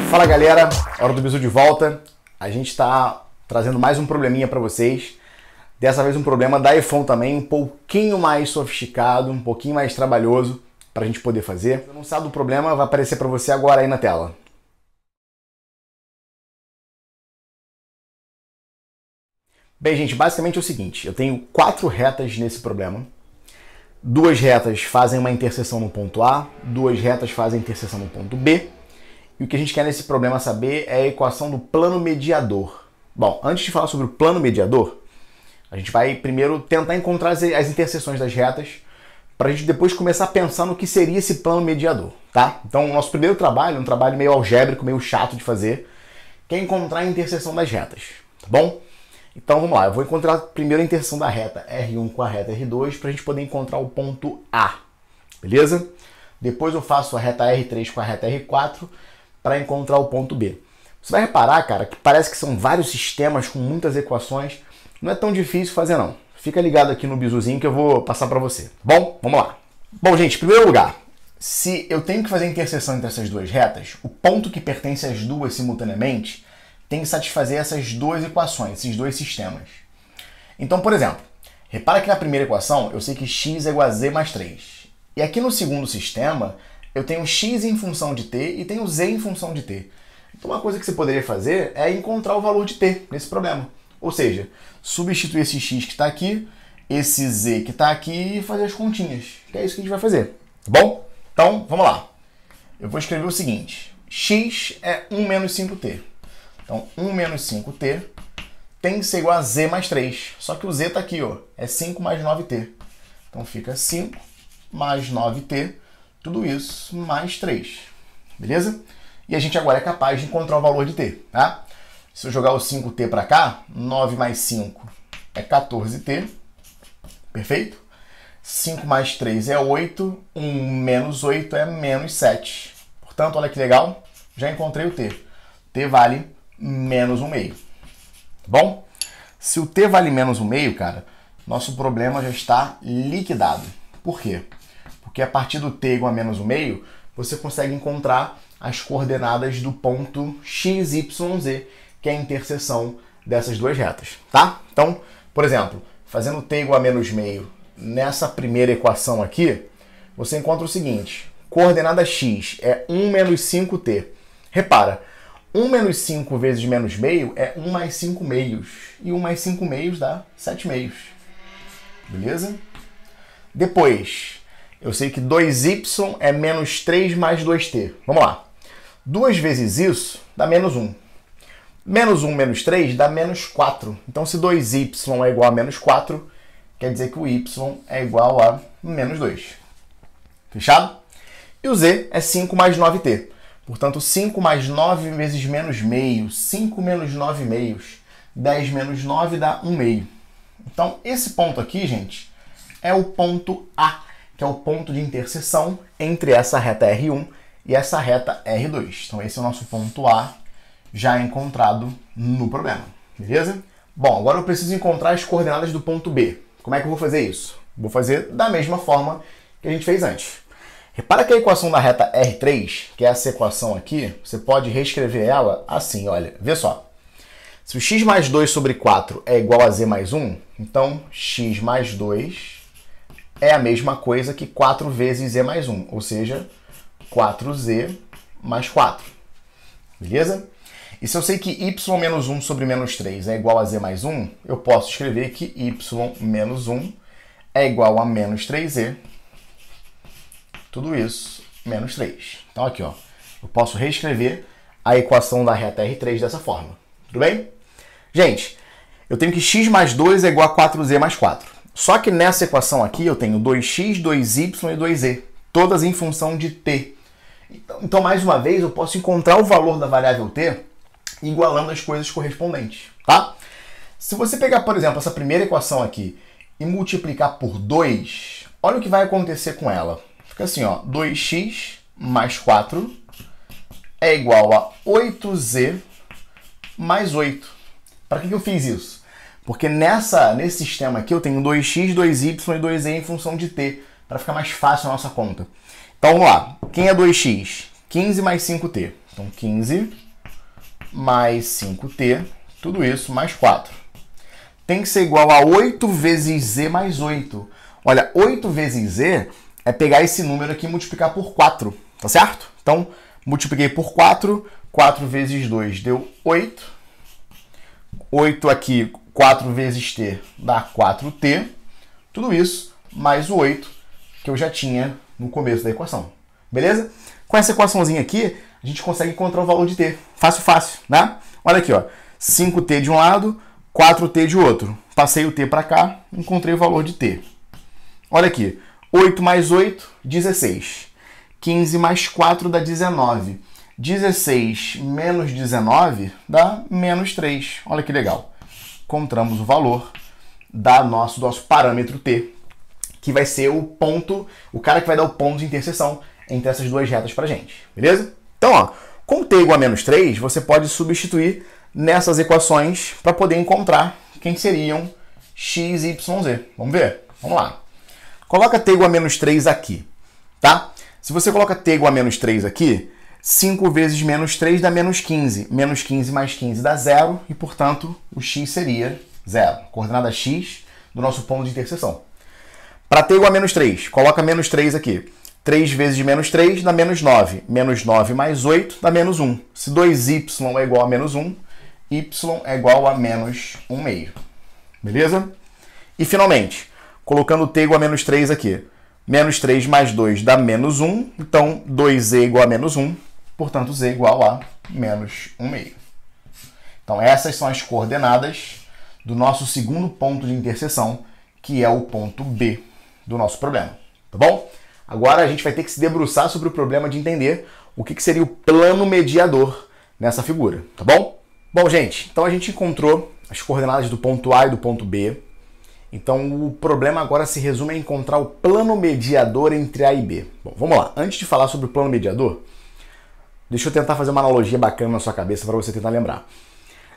Fala galera, hora do bisu de volta. A gente está trazendo mais um probleminha para vocês. Dessa vez um problema da iPhone também, um pouquinho mais sofisticado, um pouquinho mais trabalhoso para a gente poder fazer. Se você não sabe do problema, vai aparecer para você agora aí na tela. Bem, gente, basicamente é o seguinte, eu tenho 4 retas nesse problema. 2 retas fazem uma interseção no ponto A, 2 retas fazem interseção no ponto B. E o que a gente quer nesse problema saber é a equação do plano mediador. Bom, antes de falar sobre o plano mediador, a gente vai primeiro tentar encontrar as interseções das retas para a gente depois começar a pensar no que seria esse plano mediador, tá? Então, o nosso primeiro trabalho, um trabalho meio algébrico, meio chato de fazer, que é encontrar a interseção das retas, tá bom? Então, vamos lá. Eu vou encontrar primeiro a interseção da reta R1 com a reta R2 para a gente poder encontrar o ponto A, beleza? Depois eu faço a reta R3 com a reta R4 para encontrar o ponto B. Você vai reparar, cara, que parece que são vários sistemas com muitas equações. Não é tão difícil fazer, não. Fica ligado aqui no bisuzinho que eu vou passar para você. Bom, vamos lá. Bom, gente, em primeiro lugar, se eu tenho que fazer a interseção entre essas duas retas, o ponto que pertence às duas simultaneamente tem que satisfazer essas duas equações, esses dois sistemas. Então, por exemplo, repara que na primeira equação eu sei que x é igual a z mais 3. E aqui no segundo sistema eu tenho x em função de t e tenho z em função de t. Então uma coisa que você poderia fazer é encontrar o valor de t nesse problema. Ou seja, substituir esse x que está aqui, esse z que está aqui e fazer as continhas. Que é isso que a gente vai fazer, tá bom? Então, vamos lá. Eu vou escrever o seguinte. X é 1 menos 5t. Então, 1 menos 5t tem que ser igual a z mais 3. Só que o z está aqui, ó. É 5 mais 9t. Então, fica 5 mais 9t, tudo isso mais 3. Beleza? E a gente agora é capaz de encontrar o valor de t, tá? Se eu jogar o 5t para cá, 9 mais 5 é 14t. Perfeito? 5 mais 3 é 8. 1 menos 8 é menos 7. Portanto, olha que legal. Já encontrei o t. t vale menos 1/2. Tá bom? Se o t vale menos 1/2, cara, nosso problema já está liquidado. Por quê? Porque a partir do t igual a menos 1/2, você consegue encontrar as coordenadas do ponto x, y, z, que é a interseção dessas duas retas, tá? Então, por exemplo, fazendo t igual a menos meio nessa primeira equação aqui, você encontra o seguinte, coordenada x é 1 menos 5t. Repara, 1 menos 5 vezes menos meio é 1 mais 5 meios. E 1 mais 5 meios dá 7 meios. Beleza? Depois, eu sei que 2y é menos 3 mais 2t. Vamos lá. 2 vezes isso dá menos 1. Menos 1 menos 3 dá menos 4. Então, se 2y é igual a menos 4, quer dizer que o y é igual a menos 2. Fechado? E o z é 5 mais 9t. Portanto, 5 mais 9 vezes menos meio, 5 menos 9 meios, 10 menos 9 dá 1/2. Então, esse ponto aqui, gente, é o ponto A, que é o ponto de interseção entre essa reta R1 e essa reta R2. Então, esse é o nosso ponto A, já encontrado no problema. Beleza? Bom, agora eu preciso encontrar as coordenadas do ponto B. Como é que eu vou fazer isso? Vou fazer da mesma forma que a gente fez antes. Repara que a equação da reta R3, que é essa equação aqui, você pode reescrever ela assim, olha, vê só. Se o x mais 2 sobre 4 é igual a z mais 1, então x mais 2 é a mesma coisa que 4 vezes z mais 1, ou seja, 4z mais 4. Beleza? E se eu sei que y menos 1 sobre menos 3 é igual a z mais 1, eu posso escrever que y menos 1 é igual a menos 3z, tudo isso, menos 3. Então aqui, ó, eu posso reescrever a equação da reta R3 dessa forma. Tudo bem? Gente, eu tenho que x mais 2 é igual a 4z mais 4. Só que nessa equação aqui eu tenho 2x, 2y e 2z, todas em função de t. Então, mais uma vez, eu posso encontrar o valor da variável t igualando as coisas correspondentes, tá? Se você pegar, por exemplo, essa primeira equação aqui e multiplicar por 2, olha o que vai acontecer com ela. Fica assim, ó, 2x mais 4 é igual a 8z mais 8. Para que eu fiz isso? Porque nesse sistema aqui eu tenho 2x, 2y e 2z em função de t, para ficar mais fácil a nossa conta. Então vamos lá. Quem é 2x? 15 mais 5t. Então 15 mais 5t, tudo isso mais 4. Tem que ser igual a 8 vezes z mais 8. Olha, 8 vezes z é pegar esse número aqui e multiplicar por 4, tá certo? Então, multipliquei por 4, 4 vezes 2 deu 8. 8 aqui, 4 vezes t dá 4t. Tudo isso mais o 8 que eu já tinha no começo da equação. Beleza? Com essa equaçãozinha aqui, a gente consegue encontrar o valor de t. Fácil, fácil, né? Olha aqui, ó. 5t de um lado, 4t de outro. Passei o t para cá, encontrei o valor de t. Olha aqui. 8 mais 8, 16. 15 mais 4 dá 19. 16 menos 19 dá menos 3. Olha que legal. Encontramos o valor do nosso parâmetro t, que vai ser o ponto, o cara que vai dar o ponto de interseção entre essas duas retas pra gente. Beleza? Então, ó, com t igual a menos 3, você pode substituir nessas equações para poder encontrar quem seriam x, y, z. Vamos ver? Vamos lá. Coloca t igual a menos 3 aqui, tá? Se você coloca t igual a menos 3 aqui, 5 vezes menos 3 dá menos 15. Menos 15 mais 15 dá 0 e, portanto, o x seria 0. Coordenada x do nosso ponto de interseção. Para t igual a menos 3, coloca menos 3 aqui. 3 vezes menos 3 dá menos 9. Menos 9 mais 8 dá menos 1. Se 2y é igual a menos 1, y é igual a menos 1 meio. Beleza? E, finalmente, colocando t igual a menos 3 aqui. Menos 3 mais 2 dá menos 1. Então, 2z igual a menos 1. Portanto, z igual a menos 1 meio. Então, essas são as coordenadas do nosso segundo ponto de interseção, que é o ponto B do nosso problema. Tá bom? Agora a gente vai ter que se debruçar sobre o problema de entender o que seria o plano mediador nessa figura. Tá bom? Bom, gente, então a gente encontrou as coordenadas do ponto A e do ponto B. Então, o problema agora se resume a encontrar o plano mediador entre A e B. Bom, vamos lá. Antes de falar sobre o plano mediador, deixa eu tentar fazer uma analogia bacana na sua cabeça para você tentar lembrar.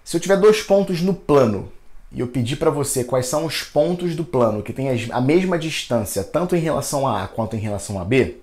Se eu tiver dois pontos no plano e eu pedir para você quais são os pontos do plano que têm a mesma distância, tanto em relação a A quanto em relação a B,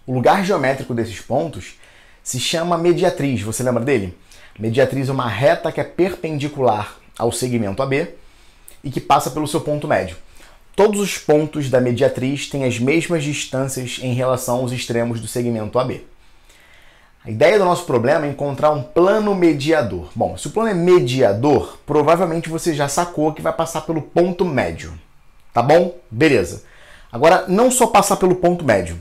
o lugar geométrico desses pontos se chama mediatriz. Você lembra dele? Mediatriz é uma reta que é perpendicular ao segmento AB e que passa pelo seu ponto médio. Todos os pontos da mediatriz têm as mesmas distâncias em relação aos extremos do segmento AB. A ideia do nosso problema é encontrar um plano mediador. Bom, se o plano é mediador, provavelmente você já sacou que vai passar pelo ponto médio. Tá bom? Beleza. Agora, não só passar pelo ponto médio.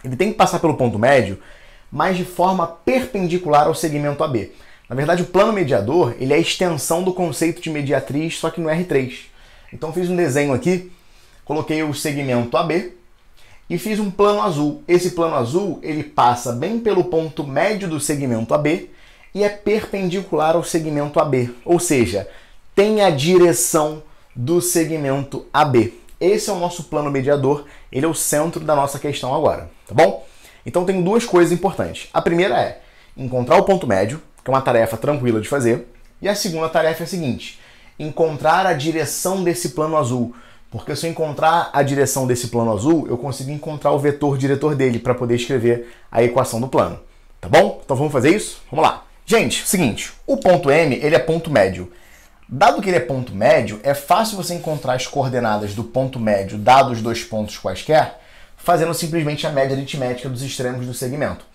Ele tem que passar pelo ponto médio, mas de forma perpendicular ao segmento AB. Na verdade, o plano mediador ele é a extensão do conceito de mediatriz, só que no R3. Então, fiz um desenho aqui, coloquei o segmento AB, e fiz um plano azul. Esse plano azul ele passa bem pelo ponto médio do segmento AB e é perpendicular ao segmento AB, ou seja, tem a direção do segmento AB. Esse é o nosso plano mediador, ele é o centro da nossa questão agora, tá bom? Então tem duas coisas importantes. A primeira é encontrar o ponto médio, que é uma tarefa tranquila de fazer, e a segunda tarefa é a seguinte: encontrar a direção desse plano azul. Porque se eu encontrar a direção desse plano azul, eu consigo encontrar o vetor diretor dele para poder escrever a equação do plano. Tá bom? Então vamos fazer isso? Vamos lá. Gente, seguinte, o ponto M ele é ponto médio. Dado que ele é ponto médio, é fácil você encontrar as coordenadas do ponto médio dados dois pontos quaisquer, fazendo simplesmente a média aritmética dos extremos do segmento.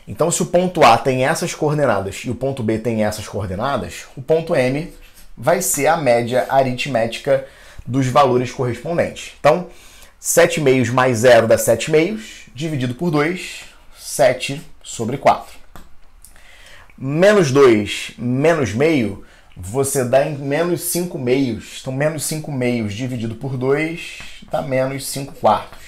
Então, se o ponto A tem essas coordenadas e o ponto B tem essas coordenadas, o ponto M vai ser a média aritmética dos valores correspondentes. Então, 7 meios mais 0 dá 7 meios, dividido por 2, 7 sobre 4. Menos 2 menos meio, você dá em menos 5 meios. Então, menos 5 meios dividido por 2 dá menos 5 quartos.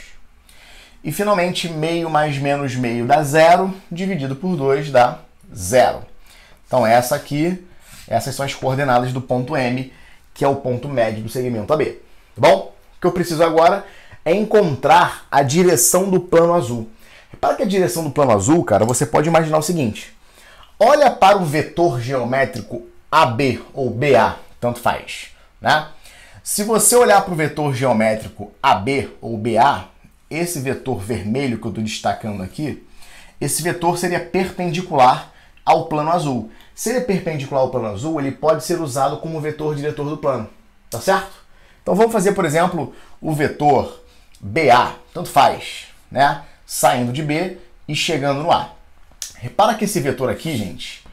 E, finalmente, meio mais menos meio dá 0, dividido por 2 dá 0. Então, essas são as coordenadas do ponto M, que é o ponto médio do segmento AB. Tá bom? O que eu preciso agora é encontrar a direção do plano azul. Repara que a direção do plano azul, cara, você pode imaginar o seguinte. Olha para o vetor geométrico AB ou BA, tanto faz, né? Se você olhar para o vetor geométrico AB ou BA, esse vetor vermelho que eu estou destacando aqui, esse vetor seria perpendicular ao plano azul. Se ele é perpendicular ao plano azul, ele pode ser usado como vetor diretor do plano, tá certo? Então vamos fazer, por exemplo, o vetor BA, tanto faz, né? Saindo de B e chegando no A. Repara que esse vetor aqui, gente,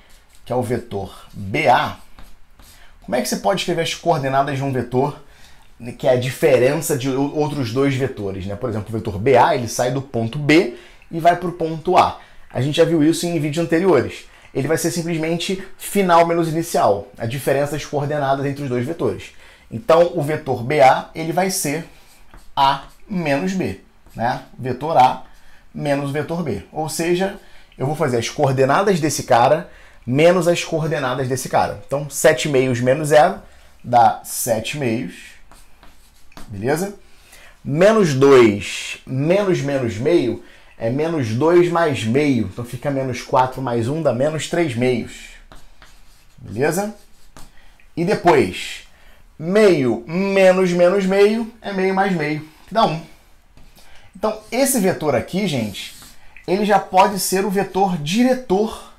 que é o vetor BA, como é que você pode escrever as coordenadas de um vetor que é a diferença de outros dois vetores, né? Por exemplo, o vetor BA, ele sai do ponto B e vai para o ponto A. A gente já viu isso em vídeos anteriores. Ele vai ser simplesmente final menos inicial, a diferença das coordenadas entre os dois vetores. Então, o vetor BA, ele vai ser A menos B, né? Vetor A menos o vetor B. Ou seja, eu vou fazer as coordenadas desse cara menos as coordenadas desse cara. Então, 7 meios menos 0 dá 7 meios, beleza? Menos 2 menos menos meio é menos 2 mais meio. Então, fica menos 4 mais 1 dá menos 3 meios, beleza? E depois, meio menos menos meio é meio mais meio, que dá 1. Então, esse vetor aqui, gente, ele já pode ser o vetor diretor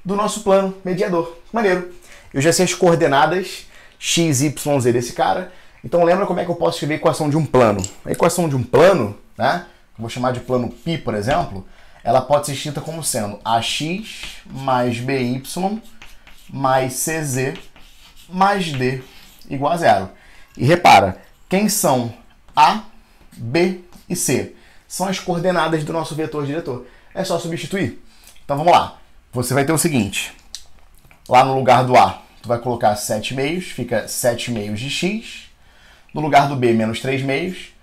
do nosso plano mediador. Maneiro. Eu já sei as coordenadas x, y, z desse cara. Então, lembra como é que eu posso escrever a equação de um plano? A equação de um plano, né, que eu vou chamar de plano π, por exemplo, ela pode ser escrita como sendo ax mais by mais cz mais d igual a 0. E repara, quem são A, B e C? São as coordenadas do nosso vetor diretor. É só substituir. Então vamos lá. Você vai ter o seguinte. Lá no lugar do A, tu vai colocar 7 meios, fica 7 meios de x. No lugar do B, menos 3 meios,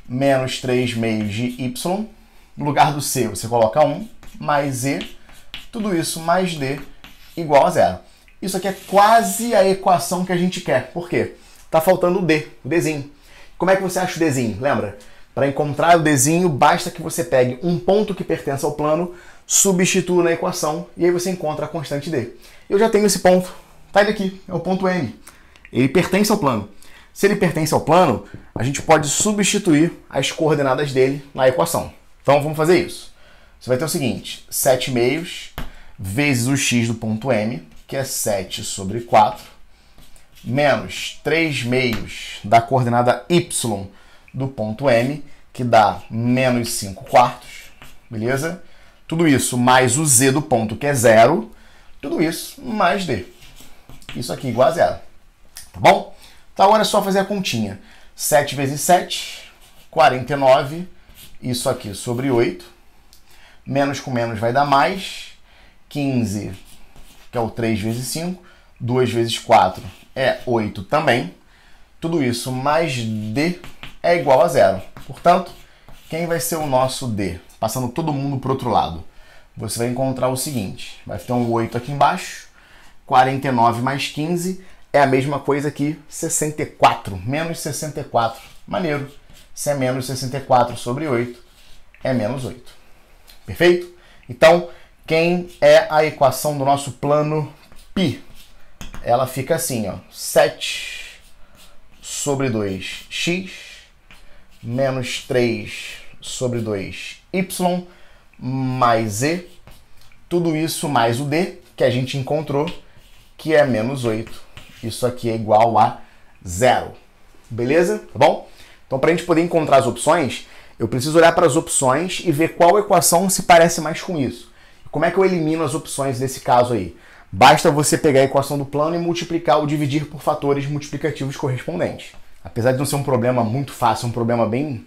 menos 3 meios de y. No lugar do C, você coloca 1, mais z, tudo isso mais d igual a 0. Isso aqui é quase a equação que a gente quer. Por quê? Tá faltando o d, o dzinho. Como é que você acha o dzinho? Lembra? Para encontrar o dzinho, basta que você pegue um ponto que pertence ao plano, substitua na equação e aí você encontra a constante d. Eu já tenho esse ponto. Tá ele aqui, é o ponto M. Ele pertence ao plano. Se ele pertence ao plano, a gente pode substituir as coordenadas dele na equação. Então vamos fazer isso. Você vai ter o seguinte, 7 meios vezes o x do ponto M, que é 7 sobre 4, menos 3 meios da coordenada y do ponto M, que dá menos 5 quartos, beleza? Tudo isso mais o z do ponto, que é 0, tudo isso mais d. Isso aqui igual a 0, tá bom? Então agora é só fazer a continha. 7 vezes 7, 49, isso aqui sobre 8, menos com menos vai dar mais, 15, que é o 3 vezes 5, 2 vezes 4 é 8 também, tudo isso mais d é igual a 0. Portanto, quem vai ser o nosso d? Passando todo mundo para o outro lado. Você vai encontrar o seguinte, vai ter um 8 aqui embaixo, 49 mais 15 é a mesma coisa que 64, menos 64. Maneiro. Se é menos 64 sobre 8, é menos 8. Perfeito? Então, quem é a equação do nosso plano π? Ela fica assim, ó, 7 sobre 2x menos 3 sobre 2y mais z, tudo isso mais o d, que a gente encontrou, que é menos 8. Isso aqui é igual a 0. Beleza? Tá bom? Então, para a gente poder encontrar as opções, eu preciso olhar para as opções e ver qual equação se parece mais com isso. Como é que eu elimino as opções nesse caso aí? Basta você pegar a equação do plano e multiplicar ou dividir por fatores multiplicativos correspondentes. Apesar de não ser um problema muito fácil, é um problema bem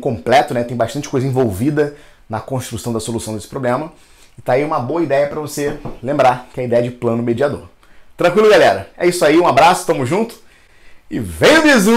completo, né? Tem bastante coisa envolvida na construção da solução desse problema. E tá aí uma boa ideia para você lembrar, que é a ideia de plano mediador. Tranquilo, galera? É isso aí, um abraço, tamo junto e vem o bizu!